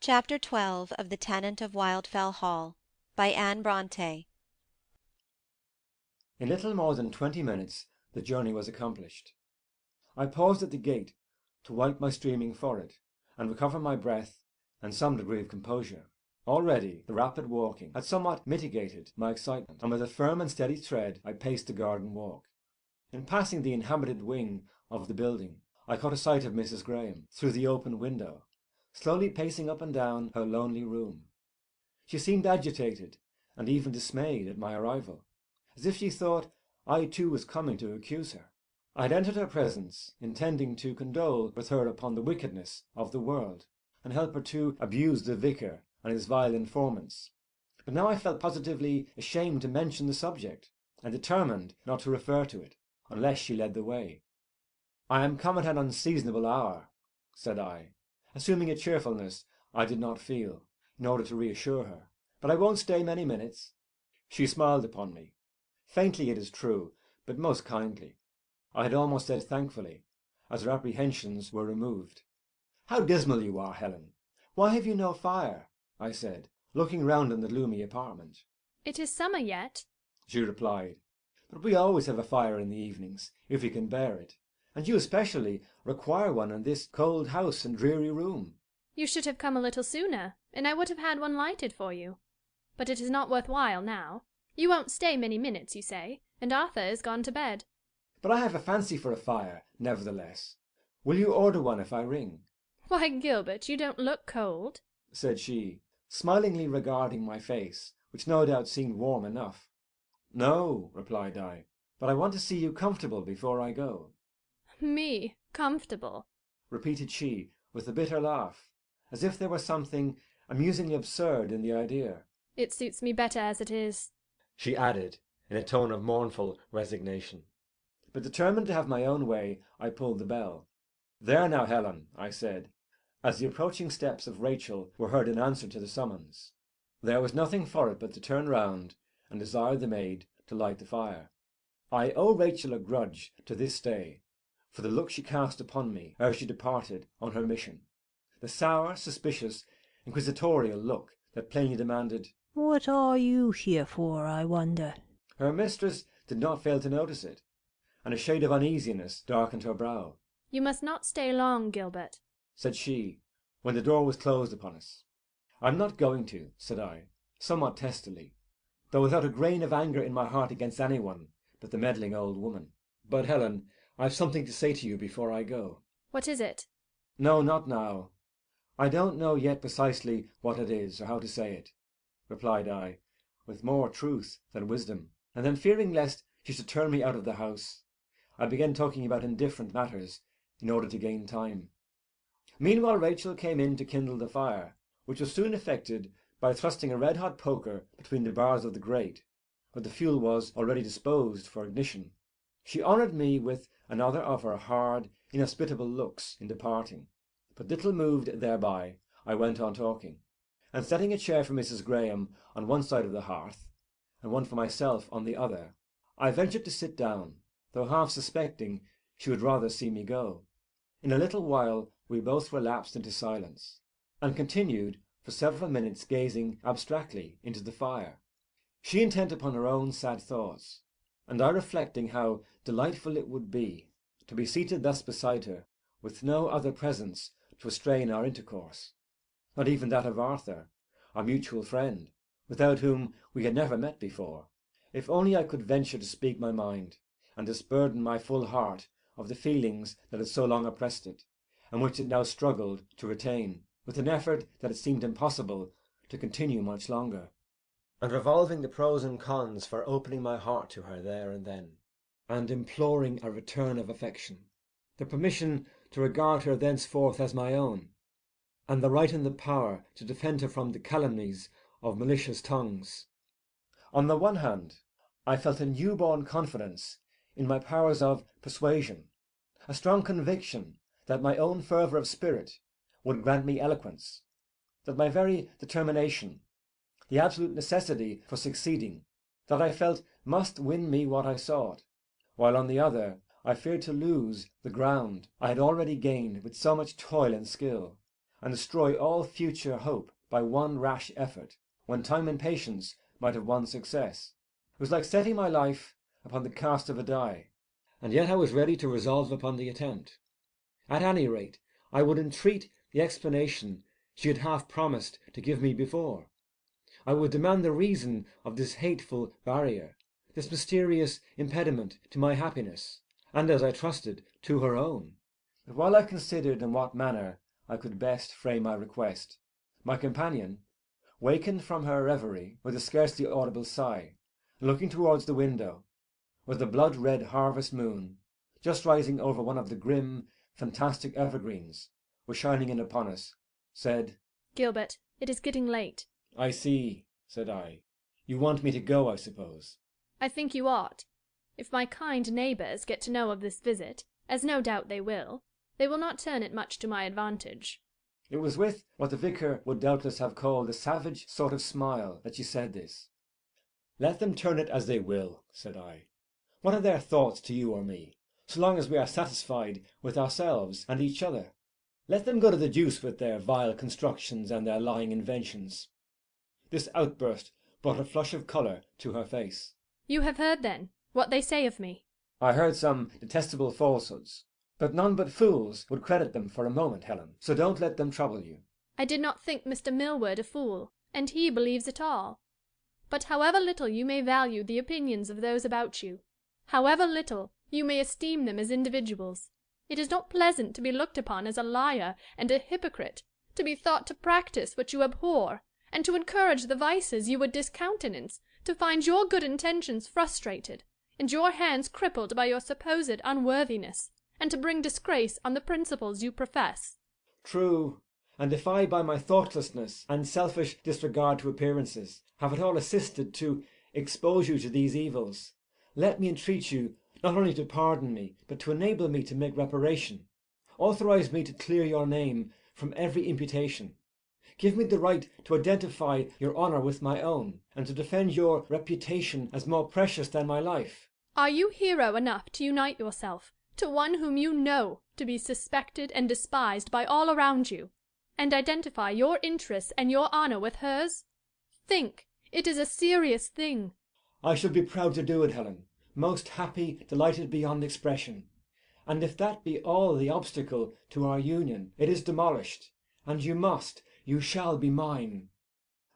Chapter 12 of The Tenant of Wildfell Hall, by Anne Brontë. In little more than 20 minutes the journey was accomplished. I paused at the gate to wipe my streaming forehead and recover my breath and some degree of composure. Already the rapid walking had somewhat mitigated my excitement, and with a firm and steady tread I paced the garden walk. In passing the inhabited wing of the building, I caught a sight of Mrs. Graham through the open window, slowly pacing up and down her lonely room. She seemed agitated and even dismayed at my arrival, as if she thought I too was coming to accuse her. I had entered her presence intending to condole with her upon the wickedness of the world, and help her to abuse the vicar and his vile informants, but now I felt positively ashamed to mention the subject, and determined not to refer to it, unless she led the way. "I am come at an unseasonable hour," said I, assuming a cheerfulness I did not feel, in order to reassure her, "but I won't stay many minutes." She smiled upon me, faintly it is true, but most kindly. I had almost said thankfully, as her apprehensions were removed. "How dismal you are, Helen! Why have you no fire?" I said, looking round on the gloomy apartment. "It is summer yet," she replied, "but we always have a fire in the evenings, if we can bear it, and you especially require one in this cold house and dreary room." "You should have come a little sooner, and I would have had one lighted for you. But it is not worth while now. You won't stay many minutes, you say, and Arthur is gone to bed." "But I have a fancy for a fire, nevertheless. Will you order one if I ring?" "Why, Gilbert, you don't look cold," said she, smilingly regarding my face, which no doubt seemed warm enough. "No," replied I, "but I want to see you comfortable before I go." "Me comfortable," repeated she, with a bitter laugh, as if there were something amusingly absurd in the idea. "It suits me better as it is," she added, in a tone of mournful resignation. But determined to have my own way, I pulled the bell. "There now, Helen," I said, as the approaching steps of Rachel were heard in answer to the summons. There was nothing for it but to turn round and desire the maid to light the fire. I owe Rachel a grudge to this day for the look she cast upon me ere she departed on her mission, the sour, suspicious, inquisitorial look that plainly demanded, "What are you here for, I wonder?" Her mistress did not fail to notice it, and a shade of uneasiness darkened her brow. "You must not stay long, Gilbert," said she, when the door was closed upon us. "I'm not going to," said I, somewhat testily, though without a grain of anger in my heart against anyone but the meddling old woman. "But, Helen, I've something to say to you before I go." "What is it?" "No, not now. I don't know yet precisely what it is, or how to say it," replied I, with more truth than wisdom, and then, fearing lest she should turn me out of the house, I began talking about indifferent matters in order to gain time. Meanwhile Rachel came in to kindle the fire, which was soon effected by thrusting a red-hot poker between the bars of the grate, where the fuel was already disposed for ignition. She honoured me with another of her hard, inhospitable looks in departing, but little moved thereby, I went on talking, and setting a chair for Mrs. Graham on one side of the hearth, and one for myself on the other, I ventured to sit down, though half suspecting she would rather see me go. In a little while we both relapsed into silence, and continued for several minutes gazing abstractly into the fire, she intent upon her own sad thoughts, and I reflecting how delightful it would be to be seated thus beside her, with no other presence to restrain our intercourse, not even that of Arthur, our mutual friend, without whom we had never met before. If only I could venture to speak my mind, and disburden my full heart of the feelings that had so long oppressed it, and which it now struggled to retain, with an effort that it seemed impossible to continue much longer, and revolving the pros and cons for opening my heart to her there and then, and imploring a return of affection, the permission to regard her thenceforth as my own, and the right and the power to defend her from the calumnies of malicious tongues. On the one hand, I felt a new-born confidence in my powers of persuasion, a strong conviction that my own fervour of spirit would grant me eloquence, that my very determination, the absolute necessity for succeeding, that I felt must win me what I sought, while on the other I feared to lose the ground I had already gained with so much toil and skill, and destroy all future hope by one rash effort, when time and patience might have won success. It was like setting my life upon the cast of a die, and yet I was ready to resolve upon the attempt. At any rate, I would entreat the explanation she had half promised to give me before. I would demand the reason of this hateful barrier, this mysterious impediment to my happiness, and, as I trusted, to her own. But while I considered in what manner I could best frame my request, my companion, wakened from her reverie with a scarcely audible sigh, and looking towards the window, where the blood-red harvest moon, just rising over one of the grim, fantastic evergreens, was shining in upon us, said, "Gilbert, it is getting late." "I see," said I. "You want me to go, I suppose." "I think you ought. If my kind neighbours get to know of this visit, as no doubt they will not turn it much to my advantage." It was with what the vicar would doubtless have called a savage sort of smile that she said this. "Let them turn it as they will," said I. "What are their thoughts to you or me, so long as we are satisfied with ourselves and each other? Let them go to the deuce with their vile constructions and their lying inventions." This outburst brought a flush of colour to her face. "You have heard, then, what they say of me?" "I heard some detestable falsehoods, but none but fools would credit them for a moment, Helen, so don't let them trouble you." "I did not think Mr. Millward a fool, and he believes it all. But however little you may value the opinions of those about you, however little you may esteem them as individuals, it is not pleasant to be looked upon as a liar and a hypocrite, to be thought to practise what you abhor, and to encourage the vices you would discountenance, to find your good intentions frustrated, and your hands crippled by your supposed unworthiness, and to bring disgrace on the principles you profess." "True, and if I by my thoughtlessness and selfish disregard to appearances have at all assisted to expose you to these evils, let me entreat you not only to pardon me, but to enable me to make reparation. Authorize me to clear your name from every imputation. Give me the right to identify your honour with my own, and to defend your reputation as more precious than my life." "Are you hero enough to unite yourself to one whom you know to be suspected and despised by all around you, and identify your interests and your honour with hers? Think, it is a serious thing." "I should be proud to do it, Helen, most happy, delighted beyond expression. And if that be all the obstacle to our union, it is demolished, and you shall be mine."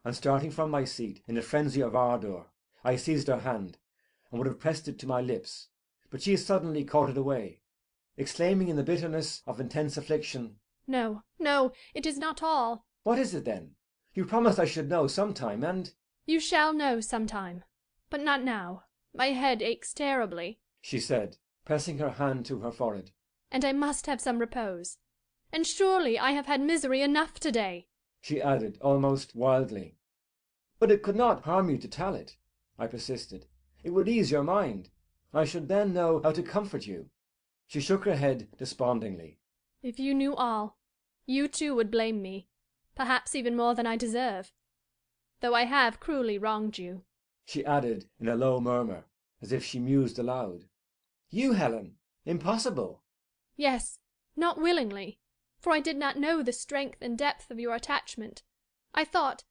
And starting from my seat in a frenzy of ardour, I seized her hand, and would have pressed it to my lips, but she suddenly caught it away, exclaiming in the bitterness of intense affliction, "No, no, it is not all." "What is it then? You promised I should know some time, and—" "You shall know some time, but not now. My head aches terribly," she said, pressing her hand to her forehead, "and I must have some repose. And surely I have had misery enough to-day," she added almost wildly. "But it could not harm you to tell it," I persisted. "It would ease your mind. I should then know how to comfort you." She shook her head despondingly. "If you knew all, you too would blame me, perhaps even more than I deserve, though I have cruelly wronged you," she added in a low murmur, as if she mused aloud. "You, Helen? Impossible!" "Yes, not willingly, for I did not know the strength and depth of your attachment. I thought,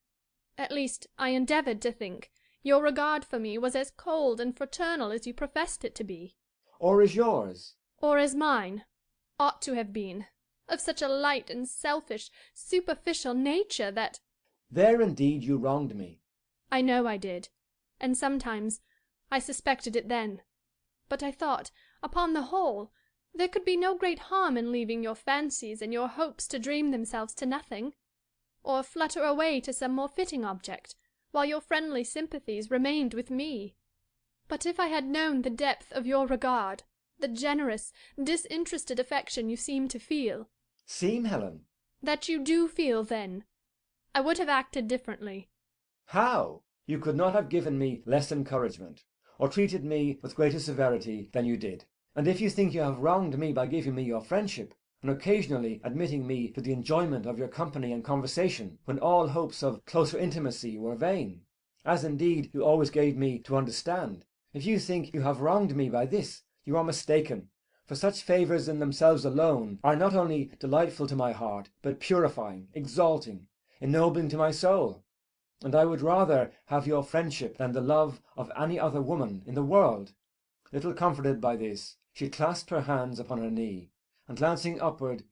at least I endeavoured to think, your regard for me was as cold and fraternal as you professed it to be." "Or as yours?" "Or as mine ought to have been, of such a light and selfish, superficial nature that—" "There indeed you wronged me." "I know I did, and sometimes I suspected it then. But I thought, upon the whole, there could be no great harm in leaving your fancies and your hopes to dream themselves to nothing, or flutter away to some more fitting object, while your friendly sympathies remained with me. But if I had known the depth of your regard, the generous, disinterested affection you seem to feel—" "Seem, Helen?" "That you do feel, then, I would have acted differently." "How? You could not have given me less encouragement, or treated me with greater severity than you did. And if you think you have wronged me by giving me your friendship, and occasionally admitting me to the enjoyment of your company and conversation, when all hopes of closer intimacy were vain, as indeed you always gave me to understand, if you think you have wronged me by this, you are mistaken, for such favours in themselves alone are not only delightful to my heart, but purifying, exalting, ennobling to my soul, and I would rather have your friendship than the love of any other woman in the world." Little comforted by this, she clasped her hands upon her knee, and glancing upward,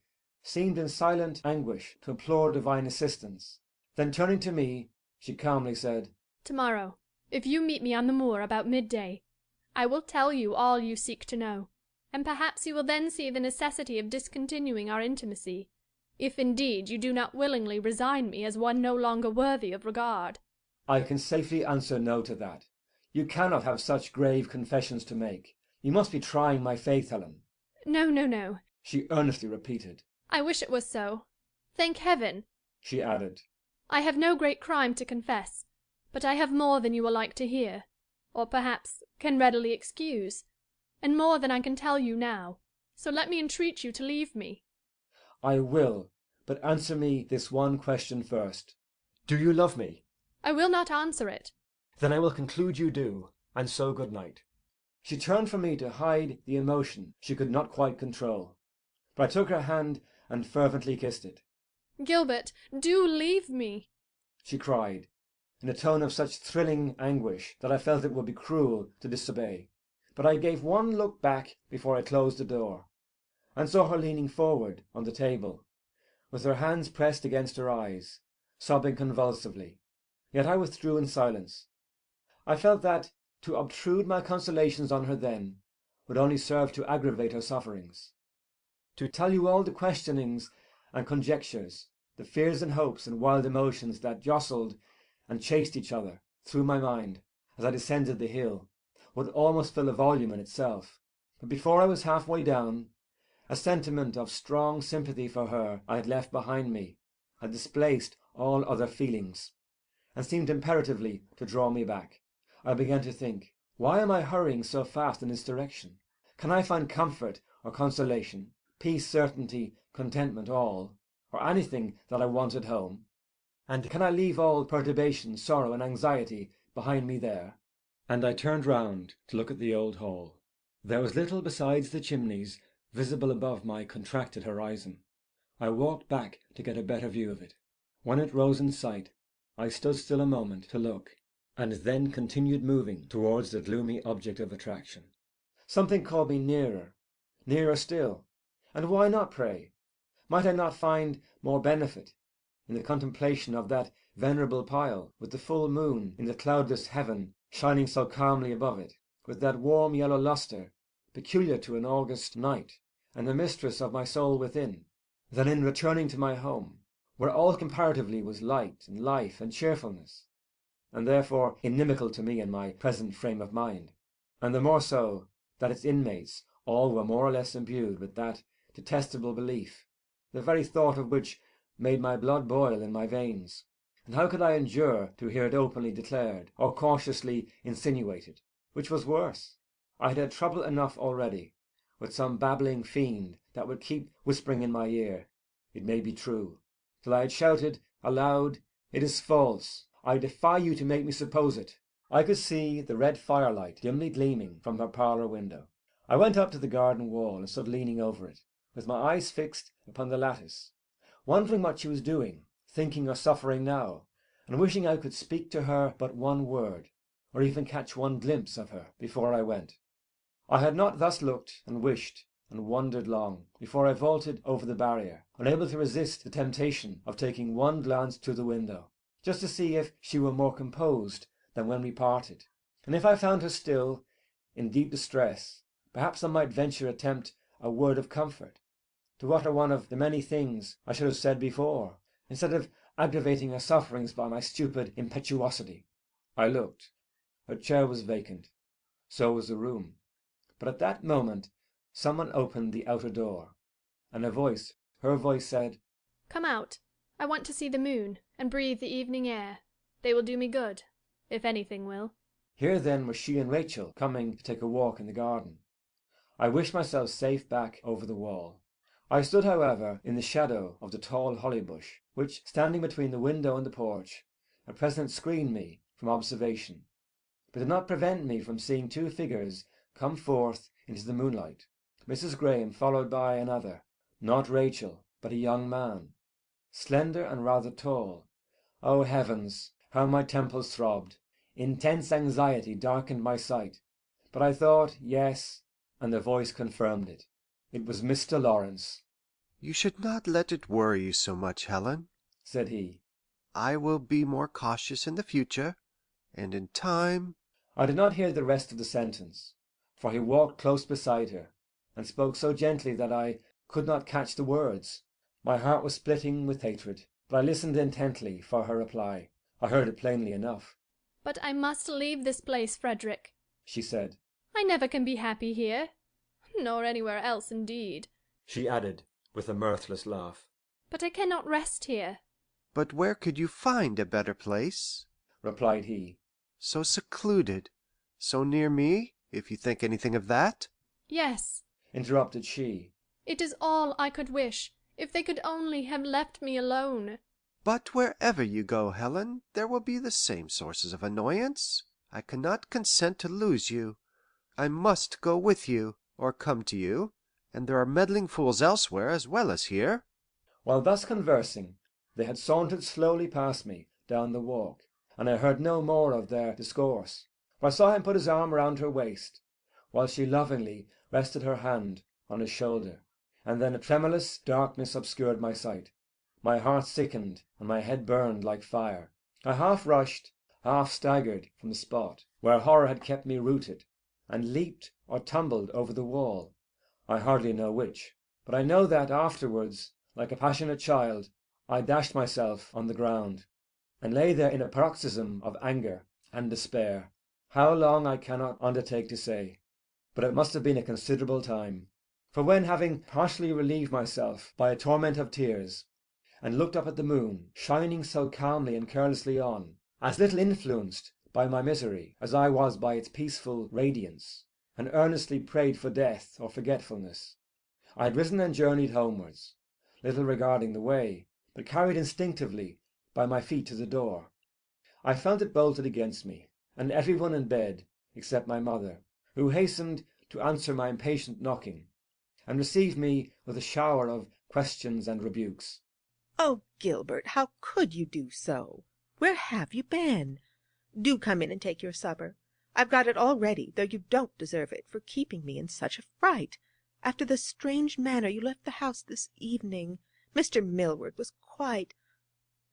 seemed in silent anguish to implore divine assistance. Then turning to me, she calmly said, "Tomorrow, if you meet me on the moor about midday, I will tell you all you seek to know, and perhaps you will then see the necessity of discontinuing our intimacy, if indeed you do not willingly resign me as one no longer worthy of regard." "I can safely answer no to that. You cannot have such grave confessions to make. You must be trying my faith, Helen." "No, no, no," she earnestly repeated. "I wish it was so. Thank heaven," she added. "I have no great crime to confess, but I have more than you will like to hear, or perhaps can readily excuse, and more than I can tell you now, so let me entreat you to leave me." "I will, but answer me this one question first. Do you love me?" "I will not answer it." "Then I will conclude you do, and so good night." She turned from me to hide the emotion she could not quite control, but I took her hand and fervently kissed it. "Gilbert, do leave me," she cried, in a tone of such thrilling anguish that I felt it would be cruel to disobey. But I gave one look back before I closed the door, and saw her leaning forward on the table, with her hands pressed against her eyes, sobbing convulsively. Yet I withdrew in silence. I felt that to obtrude my consolations on her then would only serve to aggravate her sufferings. To tell you all the questionings and conjectures, the fears and hopes and wild emotions that jostled and chased each other through my mind as I descended the hill, would almost fill a volume in itself. But before I was halfway down, a sentiment of strong sympathy for her I had left behind me had displaced all other feelings, and seemed imperatively to draw me back. I began to think, why am I hurrying so fast in this direction? Can I find comfort or consolation, peace, certainty, contentment, all, or anything that I want at home? And can I leave all perturbation, sorrow, and anxiety behind me there? And I turned round to look at the old hall. There was little besides the chimneys visible above my contracted horizon. I walked back to get a better view of it. When it rose in sight, I stood still a moment to look, and then continued moving towards the gloomy object of attraction. Something called me nearer, nearer still, and why not, pray? Might I not find more benefit in the contemplation of that venerable pile, with the full moon in the cloudless heaven shining so calmly above it, with that warm yellow lustre peculiar to an August night, and the mistress of my soul within, than in returning to my home, where all comparatively was light and life and cheerfulness, and therefore inimical to me in my present frame of mind, and the more so that its inmates all were more or less imbued with that detestable belief, the very thought of which made my blood boil in my veins. And how could I endure to hear it openly declared, or cautiously insinuated? Which was worse, I had had trouble enough already with some babbling fiend that would keep whispering in my ear, "It may be true," till I had shouted aloud, "It is false. I defy you to make me suppose it." I could see the red firelight dimly gleaming from her parlour window. I went up to the garden wall and stood leaning over it, with my eyes fixed upon the lattice, wondering what she was doing, thinking or suffering now, and wishing I could speak to her but one word, or even catch one glimpse of her before I went. I had not thus looked and wished and wondered long before I vaulted over the barrier, unable to resist the temptation of taking one glance through the window, just to see if she were more composed than when we parted, and if I found her still in deep distress, perhaps I might venture to attempt a word of comfort, to utter one of the many things I should have said before, instead of aggravating her sufferings by my stupid impetuosity. I looked. Her chair was vacant, so was the room, but at that moment someone opened the outer door, and her voice said, "Come out. I want to see the moon, and breathe the evening air. They will do me good, if anything will." Here then were she and Rachel coming to take a walk in the garden. I wished myself safe back over the wall. I stood, however, in the shadow of the tall holly bush, which, standing between the window and the porch, at present screened me from observation, but did not prevent me from seeing two figures come forth into the moonlight, Mrs. Graham followed by another, not Rachel, but a young man, slender and rather tall. Oh heavens, how my temples throbbed! Intense anxiety darkened my sight, but I thought, yes, and the voice confirmed it. It was Mr. Lawrence. "You should not let it worry you so much, Helen," said he. "I will be more cautious in the future, and in time—" I did not hear the rest of the sentence, for he walked close beside her, and spoke so gently that I could not catch the words. My heart was splitting with hatred, but I listened intently for her reply. I heard it plainly enough. "But I must leave this place, Frederick," she said. "I never can be happy here, nor anywhere else indeed," she added, with a mirthless laugh. "but I cannot rest here." "But where could you find a better place?" replied he. "So secluded, so near me, if you think anything of that?" "Yes," interrupted she. "it is all I could wish, if they could only have left me alone." "But wherever you go, Helen, there will be the same sources of annoyance. I cannot consent to lose you. I must go with you, or come to you, and there are meddling fools elsewhere as well as here." While thus conversing, they had sauntered slowly past me down the walk, and I heard no more of their discourse, for I saw him put his arm round her waist, while she lovingly rested her hand on his shoulder, and then a tremulous darkness obscured my sight. My heart sickened, and my head burned like fire. I half rushed, half staggered from the spot where horror had kept me rooted, and leaped or tumbled over the wall, I hardly know which, but I know that afterwards, like a passionate child, I dashed myself on the ground, and lay there in a paroxysm of anger and despair. How long I cannot undertake to say, but it must have been a considerable time, for when, having partially relieved myself by a torment of tears, and looked up at the moon, shining so calmly and carelessly on, as little influenced by my misery as I was by its peaceful radiance, and earnestly prayed for death or forgetfulness, I had risen and journeyed homewards, little regarding the way, but carried instinctively by my feet to the door. I found it bolted against me, and every one in bed except my mother, who hastened to answer my impatient knocking, and received me with a shower of questions and rebukes. "Oh, Gilbert, how could you do so? Where have you been? Do come in and take your supper. I've got it all ready, though you don't deserve it for keeping me in such a fright. After the strange manner you left the house this evening, Mr. Milward was quite—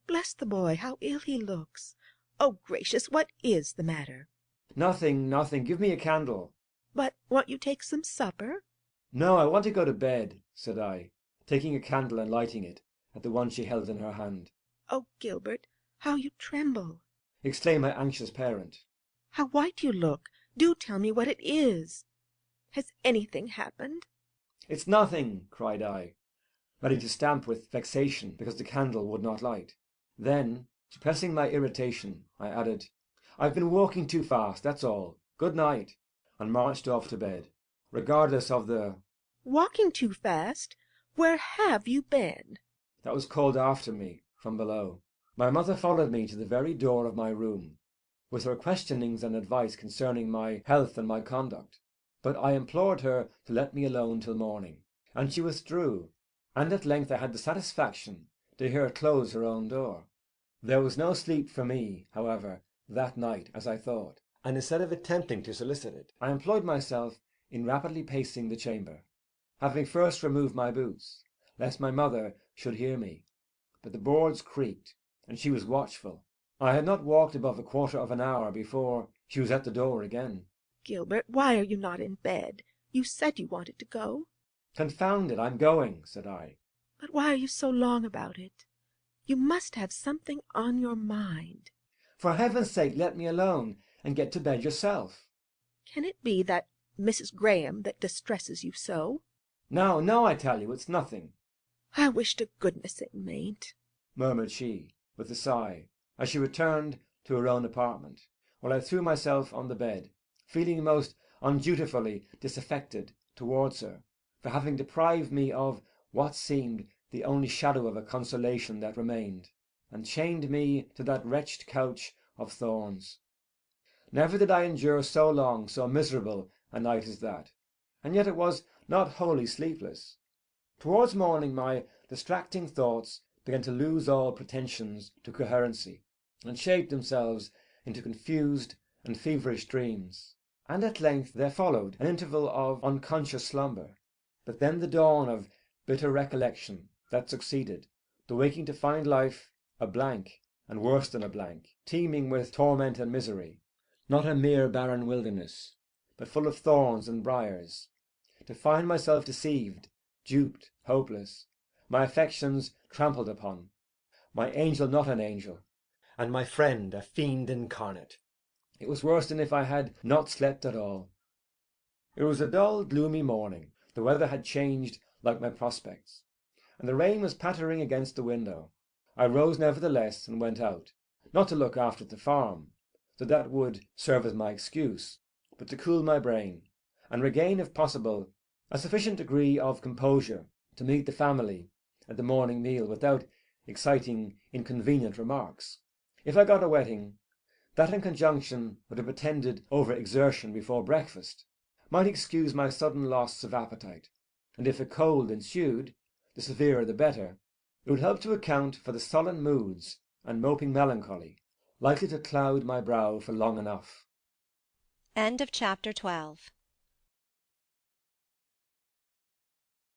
Bless the boy, how ill he looks! Oh, gracious, what is the matter?" Nothing, nothing. Give me a candle." "But won't you take some supper?" "No, I want to go to bed," said I, taking a candle and lighting it at the one she held in her hand. "Oh, Gilbert, how you tremble!" exclaimed my anxious parent. "How white you look! Do tell me what it is. Has anything happened?" "It's nothing," cried I, ready to stamp with vexation because the candle would not light. Then, suppressing my irritation, I added, "I've been walking too fast, that's all. Good night," and marched off to bed, regardless of the "Walking too fast? Where have you been?" that was called after me from below. My mother followed me to the very door of my room, with her questionings and advice concerning my health and my conduct, but I implored her to let me alone till morning, and she withdrew, and at length I had the satisfaction to hear her close her own door. There was no sleep for me, however, that night, as I thought, and instead of attempting to solicit it, I employed myself in rapidly pacing the chamber, having first removed my boots, lest my mother should hear me. But the boards creaked, and she was watchful. I had not walked above a quarter of an hour before she was at the door again. "Gilbert, why are you not in bed? You said you wanted to go." "Confound it, I'm going," said I. "But why are you so long about it? You must have something on your mind." "For heaven's sake, let me alone, and get to bed yourself." "Can it be that Mrs. Graham that distresses you so?" "No, no, I tell you, it's nothing," "I wish to goodness it mayn't," murmured she, with a sigh, as she returned to her own apartment, while I threw myself on the bed, feeling most undutifully disaffected towards her for having deprived me of what seemed the only shadow of a consolation that remained, and chained me to that wretched couch of thorns. Never did I endure so long so miserable a night as that, and yet it was not wholly sleepless. Towards morning my distracting thoughts began to lose all pretensions to coherency, and shape themselves into confused and feverish dreams, and at length there followed an interval of unconscious slumber, but then the dawn of bitter recollection that succeeded, the waking to find life a blank, and worse than a blank, teeming with torment and misery, not a mere barren wilderness, but full of thorns and briars, to find myself deceived, duped, hopeless, my affections trampled upon, my angel not an angel, and my friend a fiend incarnate. It was worse than if I had not slept at all. It was a dull, gloomy morning. The weather had changed like my prospects, and the rain was pattering against the window. I rose nevertheless and went out, not to look after the farm, so that would serve as my excuse, but to cool my brain, and regain, if possible, a sufficient degree of composure to meet the family at the morning meal without exciting inconvenient remarks. If I got a wetting, that in conjunction with a pretended over-exertion before breakfast might excuse my sudden loss of appetite, and if a cold ensued, the severer the better, it would help to account for the sullen moods and moping melancholy likely to cloud my brow for long enough. End of Chapter 12.